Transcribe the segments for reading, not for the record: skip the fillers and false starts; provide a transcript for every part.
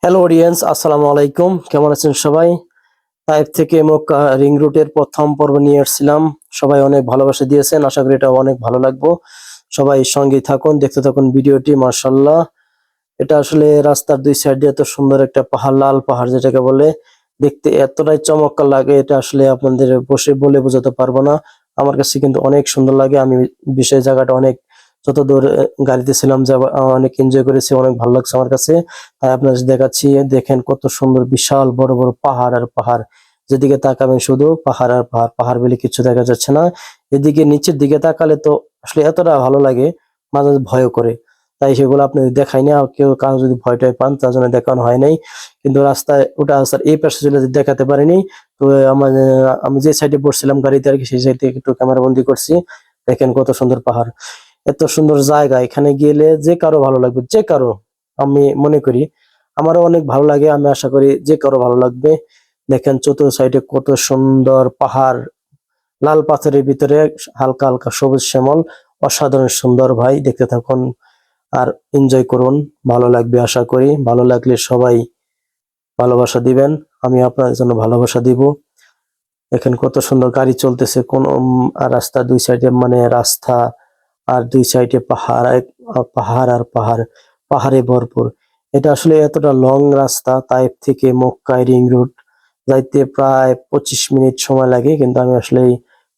Hello audience, আসসালামু আলাইকুম। কেমন আছেন সবাই? তাইফ থেকে মক্কা রিং রুটের প্রথম পর্ব নিয়ে আসছিলাম। সবাই অনেক ভালোবাসা দিয়েছেন, আশা করি এটা অনেক ভালো লাগবে। সবাই সঙ্গেই থাকুন, দেখতে থাকুন ভিডিওটি। মাশাআল্লাহ, এটা আসলে রাস্তার দুই সাইডে এত সুন্দর একটা পাহাড়, লাল পাহাড় যেটাকে বলে, দেখতে এতটাই চমৎকার লাগে, এটা আসলে আপনাদের বসে বলে বোঝাতে পারবো না। আমার কাছে কিন্তু অনেক সুন্দর লাগে। আমি বিশেষ জায়গাটা অনেক যতদূর গাড়িতে ছিলাম অনেক এনজয় করেছি, অনেক ভালো লাগছে আমার কাছে। তাই আপনাদের দেখাচ্ছি, দেখেন কত সুন্দর, বিশাল বড় বড় পাহাড় আর পাহাড়। যেদিকে তাকাবেন শুধু পাহাড় আর পাহাড়, পাহাড় বলে কিছু দেখা যাচ্ছে না। এদিকে নিচের দিকে তাকালে তো আসলে এতটা ভালো লাগে, মাঝে মাঝে ভয় করে। তাই সেগুলো আপনাদের দেখাই না, কেউ কারো যদি ভয়টাই পান তার জন্য দেখানো হয় নাই। কিন্তু রাস্তায় ওটা রাস্তার এই পাশে চলে দেখাতে পারিনি। তো আমার আমি যে সাইডে বসছিলাম গাড়িতে আর কি, সেই সাইড থেকে একটু ক্যামেরা বন্দি করছি। দেখেন কত সুন্দর পাহাড়, এত সুন্দর জায়গা। এখানে গেলে যে কারো ভালো লাগবে, যে কারো। আমি মনে করি আমারও অনেক ভালো লাগে, আমি আশা করি যে কারো ভালো লাগবে। দেখেন চতুর্থ সাইডে কত সুন্দর পাহাড়, লাল পাথরের ভিতরে হালকা হালকা সবুজ শ্যামল, অসাধারণ সুন্দর। ভাই দেখতে থাকুন আর এনজয় করুন, ভালো লাগবে আশা করি। ভালো লাগলে সবাই ভালোবাসা দিবেন, আমি আপনাদের জন্য ভালোবাসা দিব। দেখেন কত সুন্দর গাড়ি চলতেছে, কোন আর রাস্তা দুই সাইডে, মানে রাস্তা আর দুই সাইডে পাহাড়, পাহাড় আর পাহাড়, পাহাড়ে ভরপুর। এটা আসলে এতটা লং রাস্তা, তাইফ থেকে মক্কা রিং রোড যাইতে প্রায় 25 মিনিট সময় লাগে। কিন্তু আমি আসলে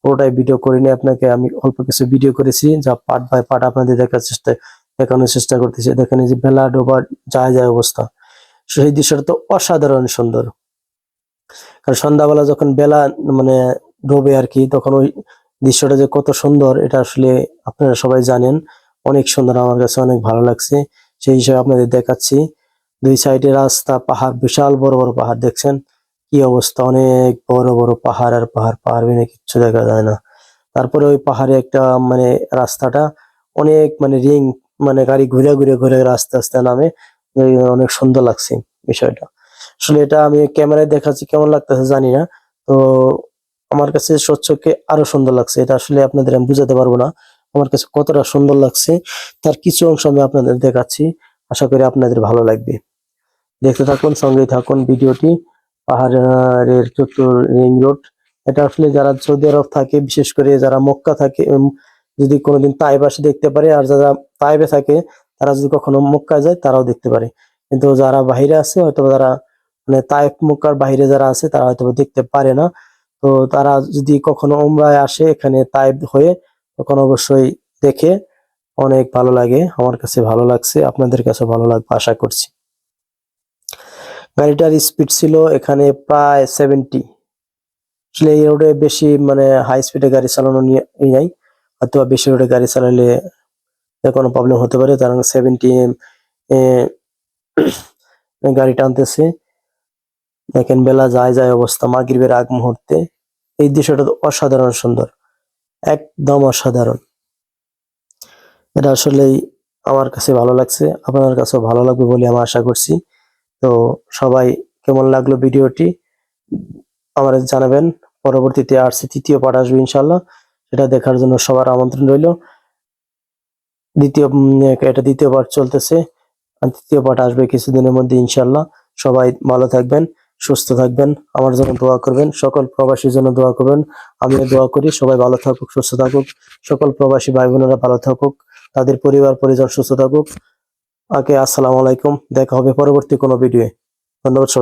পুরোটাই ভিডিও করিনি, আপনাকে আমি অল্প কিছু ভিডিও করেছি, যা পার্ট বাই পার্ট আপনাদের দেখানোর চেষ্টা করতেছি। দেখেন এই যে বেলা ডোবার যায় যায় অবস্থা, সেই দৃশ্যটা তো অসাধারণ সুন্দর। কারণ সন্ধ্যাবেলা যখন বেলা মানে ডোবে আর কি, তখন ওই দৃশ্যটা যে কত সুন্দর, এটা আসলে আপনারা সবাই জানেন। অনেক সুন্দর, আমার কাছে অনেক ভালো লাগছে, সেই হিসাবে আপনাদের দেখাচ্ছি। দুই সাইডে রাস্তা, পাহাড়, বিশাল বড় বড় পাহাড়। দেখছেন কি অবস্থা, অনেক বড় বড় পাহাড় আর পাহাড়, পাহাড় বিনা কিচ্ছু দেখা যায় না। তারপরে ওই পাহাড়ে একটা মানে রাস্তাটা অনেক মানে রিং, মানে গাড়ি ঘুরে ঘুরে ঘুরে আস্তে আস্তে নামে। অনেক সুন্দর লাগছে বিষয়টা। আসলে এটা আমি ক্যামেরায় দেখাচ্ছি, কেমন লাগতেছে জানি না। তো আমার কাছে স্বচ্ছকে আরো সুন্দর লাগছে। এটা আসলে আপনাদের আমি বুঝাতে পারবো না আমার কাছে কতটা সুন্দর লাগছে। তার কিছু অংশ আমি আপনাদের দেখাচ্ছি, আশা করি আপনাদের ভালো লাগবে। দেখতে থাকুন, সঙ্গেই থাকুন ভিডিওটি। পাহাড়ের চতুর রিং রোড, এটা আসলে যারা সৌদি আরব থাকে, বিশেষ করে যারা মক্কা থাকে, যদি কোনোদিন তাইব আসে দেখতে পারে। আর যারা তাইবে থাকে, তারা যদি কখনো মক্কা যায় তারাও দেখতে পারে। কিন্তু যারা বাইরে আছে, হয়তো যারা মানে তাইফ মক্কার বাইরে যারা আছে, তারা হয়তো দেখতে পারে না। তো তারা যদি কখনো উমরায় আসে এখানে তাইব হয়ে, তখন অবশ্যই দেখে অনেক ভালো লাগে। আমার কাছে ভালো লাগছে, আপনাদের কাছে ভালো লাগবে আশা করছি। গাড়িটার স্পিড ছিল এখানে প্রায় 70। আসলে এই রোডে বেশি মানে হাই স্পিডে গাড়ি চালানো নাই, হয়তো বেশি রোডে গাড়ি চালালে কোনো প্রবলেম হতে পারে। কারণ 70 গাড়ি টানতেছে। দেখেন বেলা যায় যায় অবস্থা, মাগরিবের আগ মুহূর্তে। এই দৃশ্যটা তো অসাধারণ সুন্দর, একদম অসাধারণ। এটা আসলেই আমার কাছে ভালো লাগছে, আপনার কাছেও ভালো লাগবে বলে আমি আশা করছি। তো সবাই কেমন লাগলো ভিডিওটি আমার জানাবেন। পরবর্তীতে আসছে তৃতীয় পার্ট আসবে ইনশাল্লাহ, সেটা দেখার জন্য সবার আমন্ত্রণ রইল। এটা দ্বিতীয় পার্ট চলতেছে, আর তৃতীয় পার্ট আসবে কিছুদিনের মধ্যে ইনশাল্লাহ। সবাই ভালো থাকবেন, সুস্থ থাকবেন, আমার জন্য দোয়া করবেন, সকল প্রবাসীর জন্য দোয়া করবেন। আমিও দোয়া করি সবাই ভালো থাকুক, সুস্থ থাকুক, সকল প্রবাসী ভাই বোনেরা ভালো থাকুক, তাদের পরিবার পরিজন সুস্থ থাকুক। আসসালামু আলাইকুম, দেখা হবে পরবর্তী কোনো ভিডিও। ধন্যবাদ সবাই।